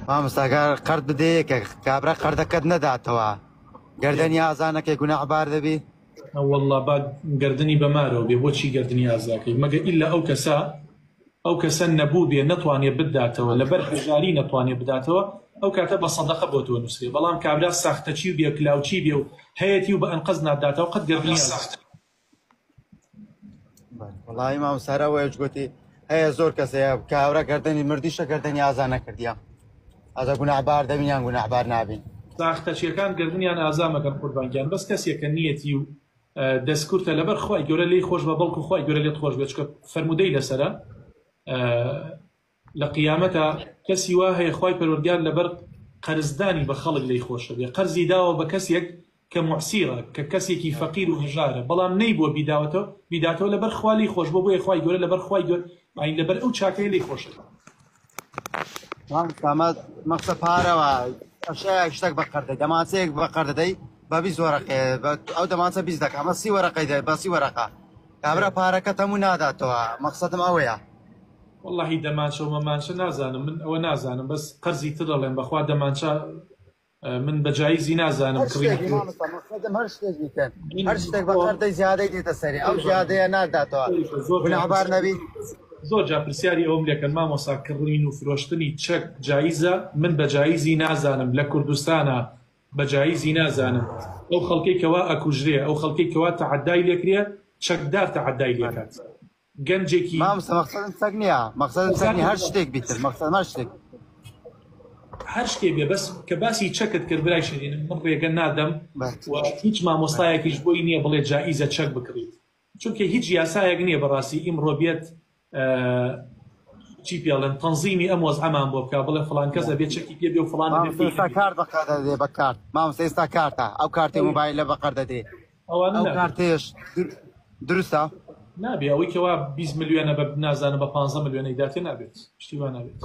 مامۆستا قەرد بدەیە کە کابرا قەردەکەت نەداتەوە گەردەنی ئازانەکەی گوناحبار دەبی. والله با گردنی بەمارەوە بێ بۆچی گردنی ئازاکەی مەگە ئیلا ئەو کەسە نەبوو بێ نەتوانێت بداتەوە لەبەر هەژاری نەتوانێت بداتەوە ئەو کاتە بە سەدەقە بۆ تۆ نووسێ بەڵام کابرا ساختەچی و بێ کلااوچی بێ و هەیەی و بە ئەنقەز ناداتەوە قەت گردنی وڵی مامۆستارە وەیەش گوتی هەیە زۆر کەسەیە کابرا گەردەنی مردیشە گەردەنی ئازا نەکردیە ئازا گوناحبار دەبین یان گوناحبار نابین. ساختەچیەکان گردنیان ئازا مەکەن قوربانگیان بەس کەسێکە نیەتی و دەستکورتە لەبەر خۆی گەورە لی خۆش بە بەڵکو خۆی گەورە لێت خۆش بێت چکە فەرمودەی لەسەرە لە قیامەتە کەسی وا هەیە خۆی پەروەردگار لەبەر قەرزدانی بە خەڵک لی خۆشە بێ قەرزی داوە بە کەسێک کە موحسیرە کە کەسێکی فەقیر و هەژارە بەڵام نەی بۆ بیداتەوە لەبەر خوا لی خۆش بۆ بۆیە خۆی گەورە لەبەر خۆی گەور ئاین لەبەر ئەو چاکەی لی خۆشە. مەقسە پارەوە ئەشەیە شتێک بە قەردەی دەمانچەیەک بە قەردەدەی بە 20 وەرەقێ ئەو دەمانچە 20 دەکە ئەمە 30 وەرەقەی دەی بە 30 وەرەقە کابرا پارەکەت هەموو ناداتەوە مەقسەدم ئەوەیە. واللهی دەمانچە و مەمانچە نازانم من ئەوە نازانم بەس قەرزی تر دەڵێن بەخوا دەمانچە من بە جایزی نازانم هەر شتێک بیکەن هەر شتێک بە قەردەی زیادەی دێتە سەری ئەو زیادەیە ناداتەوە گوناحبار نەبی. زۆر جا پرسیاری ئەوم لێکەن مامۆستا کڕین و فرۆشتنی چەک جایزە من بە جایزی نازانم لە کوردستانە بە جایزی نازانم ئەو خەڵکەی کەوا ئەکوژرێ ئەو خەڵکەی کەوا تەعەدای لێکرێ چەکدار تەعەدای لێکات گەنجێکی مامۆستا مەقسەدم چەک نییە مەقسەدم چەک نییە هەر شتێک بیتر مەقسەدم هەر شتێک بێ بەس کە باسی چەکت کرد برای شیرین من ڕێگە نادەم و هیچ مامۆستایەکیش بۆی نییە بڵێ جائیزە چەک بکڕیت چونکە هیچ یاسایەک نییە بەڕاستی ئیمڕۆ بێت چی پێڵێن تەنزیمی ئەم وەزعەمان بۆ بکە بڵێ فڵان کەسە بێت چەکی پێ بێ و فڵان ئێستا کارت بەقەر دەدێ بە کارت مامۆستا ئێستا کارتە ئەو کارتی مۆبایلە بەقەر دەدێ ئەو کارتێش دروستە نابێ ئەوەی کەوا 20 ملیۆنە بە نازانە بە 15 ملیۆنەی داتێ نابێت شتی وا نابێت.